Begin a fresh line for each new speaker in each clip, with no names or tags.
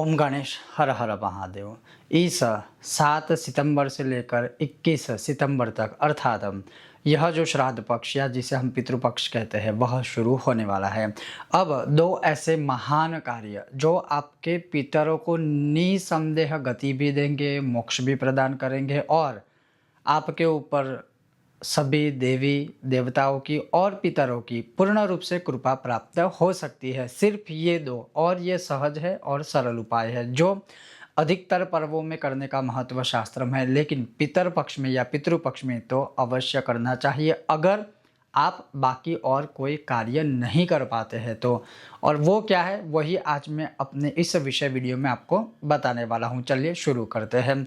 ओम गणेश हर हर महादेव। इस 7 सितंबर से लेकर 21 सितंबर तक अर्थात यह जो श्राद्ध पक्ष या जिसे हम पितृपक्ष कहते हैं वह शुरू होने वाला है। अब दो ऐसे महान कार्य जो आपके पितरों को निसंदेह गति भी देंगे, मोक्ष भी प्रदान करेंगे और आपके ऊपर सभी देवी देवताओं की और पितरों की पूर्ण रूप से कृपा प्राप्त हो सकती है। सिर्फ ये दो और ये सहज है और सरल उपाय है जो अधिकतर पर्वों में करने का महत्व शास्त्र में है, लेकिन पितर पक्ष में या पितृपक्ष में तो अवश्य करना चाहिए अगर आप बाकी और कोई कार्य नहीं कर पाते हैं तो। और वो क्या है वही आज मैं अपने इस विषय वीडियो में आपको बताने वाला हूँ। चलिए शुरू करते हैं।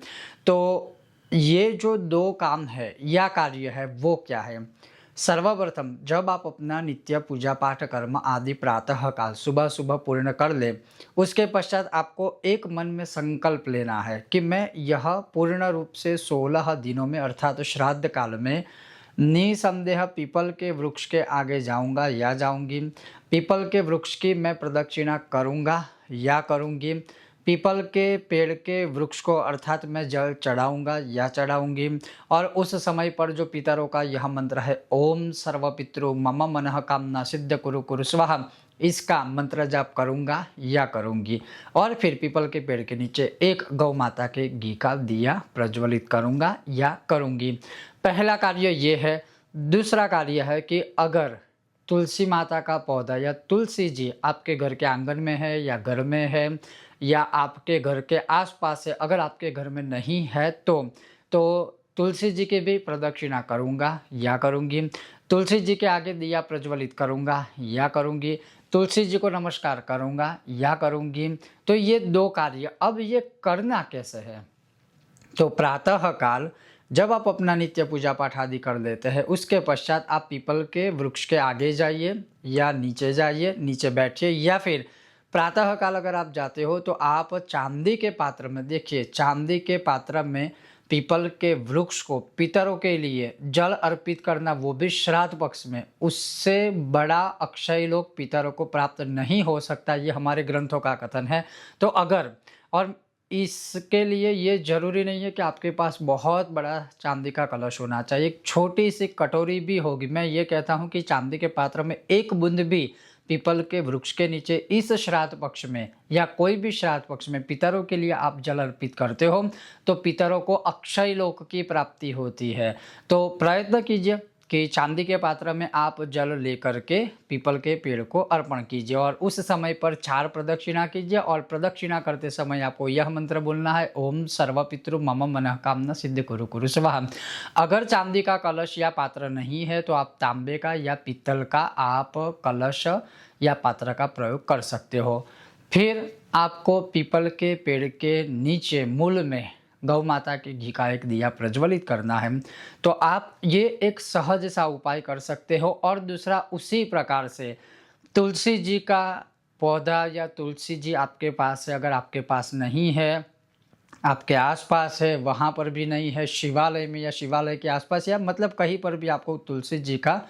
तो ये जो दो काम है या कार्य है वो क्या है। सर्वप्रथम जब आप अपना नित्य पूजा पाठ कर्म आदि प्रातः काल सुबह सुबह पूर्ण कर ले, उसके पश्चात आपको एक मन में संकल्प लेना है कि मैं यह पूर्ण रूप से 16 दिनों में अर्थात श्राद्ध काल में निसंदेह पीपल के वृक्ष के आगे जाऊंगा या जाऊंगी, पीपल के वृक्ष की मैं प्रदक्षिणा करूंगा या करूंगी, पीपल के पेड़ के वृक्ष को अर्थात मैं जल चढ़ाऊंगा या चढ़ाऊंगी। और उस समय पर जो पितरों का यह मंत्र है ओम सर्वपितृ मम मनः कामना सिद्ध कुरु कुरु स्वाहा, इसका मंत्र जाप करूंगा या करूंगी। और फिर पीपल के पेड़ के नीचे एक गौ माता के घी का दिया प्रज्वलित करूंगा या करूंगी। पहला कार्य ये है। दूसरा कार्य है कि अगर तुलसी माता का पौधा या तुलसी जी आपके घर के आंगन में है या घर में है या आपके घर के आसपास है, अगर आपके घर में नहीं है तो तुलसी जी की भी प्रदक्षिणा करूंगा या करूंगी, तुलसी जी के आगे दिया प्रज्वलित करूंगा या करूंगी, तुलसी जी को नमस्कार करूंगा या करूंगी। तो ये दो कार्य। अब ये करना कैसे है। तो प्रातः काल जब आप अपना नित्य पूजा पाठ आदि कर लेते हैं उसके पश्चात आप पीपल के वृक्ष के आगे जाइए या नीचे जाइए, नीचे बैठिए, या फिर प्रातः काल अगर आप जाते हो तो आप चांदी के पात्र में, देखिए चांदी के पात्र में पीपल के वृक्ष को पितरों के लिए जल अर्पित करना, वो भी श्राद्ध पक्ष में, उससे बड़ा अक्षय लोक पितरों को प्राप्त नहीं हो सकता। ये हमारे ग्रंथों का कथन है। तो अगर, और इसके लिए ये जरूरी नहीं है कि आपके पास बहुत बड़ा चांदी का कलश होना चाहिए, एक छोटी सी कटोरी भी होगी। मैं ये कहता हूँ कि चांदी के पात्र में एक बूंद भी पीपल के वृक्ष के नीचे इस श्राद्ध पक्ष में या कोई भी श्राद्ध पक्ष में पितरों के लिए आप जल अर्पित करते हो तो पितरों को अक्षय लोक की प्राप्ति होती है। तो प्रयत्न कीजिए कि चांदी के पात्र में आप जल लेकर के पीपल के पेड़ को अर्पण कीजिए और उस समय पर 4 प्रदक्षिणा कीजिए। और प्रदक्षिणा करते समय आपको यह मंत्र बोलना है ओम सर्वपितृ मम मनः कामना सिद्ध कुरु कुरु स्वाहा। अगर चांदी का कलश या पात्र नहीं है तो आप तांबे का या पीतल का आप कलश या पात्र का प्रयोग कर सकते हो। फिर आपको पीपल के पेड़ के नीचे मूल में गौ माता के घी का एक दिया प्रज्वलित करना है। तो आप ये एक सहज सा उपाय कर सकते हो। और दूसरा उसी प्रकार से तुलसी जी का पौधा या तुलसी जी आपके पास है, अगर आपके पास नहीं है, आपके आसपास है, वहाँ पर भी नहीं है, शिवालय में या शिवालय के आसपास या मतलब कहीं पर भी आपको तुलसी जी का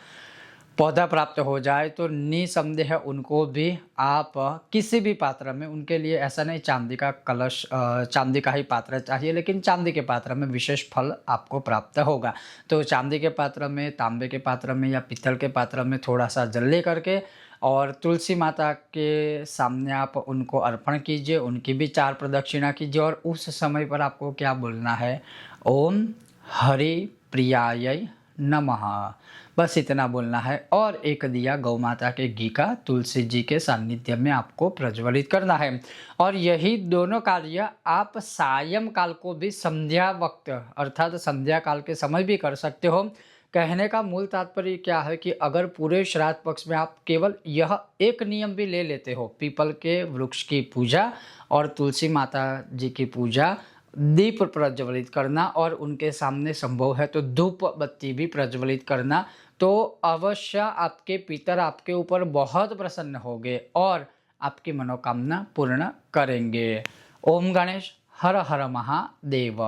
पौधा प्राप्त हो जाए तो निसंदेह उनको भी आप किसी भी पात्र में, उनके लिए ऐसा नहीं चांदी का कलश चांदी का ही पात्र चाहिए, लेकिन चांदी के पात्र में विशेष फल आपको प्राप्त होगा। तो चांदी के पात्र में, तांबे के पात्र में या पीतल के पात्र में थोड़ा सा जल ले करके और तुलसी माता के सामने आप उनको अर्पण कीजिए, उनकी भी 4 प्रदक्षिणा कीजिए। और उस समय पर आपको क्या बोलना है ओम हरि प्रियाय नमः, बस इतना बोलना है। और एक दिया गौ माता के घी का तुलसी जी के सानिध्य में आपको प्रज्वलित करना है। और यही दोनों कार्य आप सायं काल को भी संध्या वक्त अर्थात संध्या काल के समय भी कर सकते हो। कहने का मूल तात्पर्य क्या है कि अगर पूरे श्राद्ध पक्ष में आप केवल यह एक नियम भी ले लेते हो, पीपल के वृक्ष की पूजा और तुलसी माता जी की पूजा, दीप प्रज्वलित करना और उनके सामने संभव है तो धूप बत्ती भी प्रज्वलित करना, तो अवश्य आपके पितर आपके ऊपर बहुत प्रसन्न होंगे और आपकी मनोकामना पूर्ण करेंगे। ओम गणेश हर हर महादेव।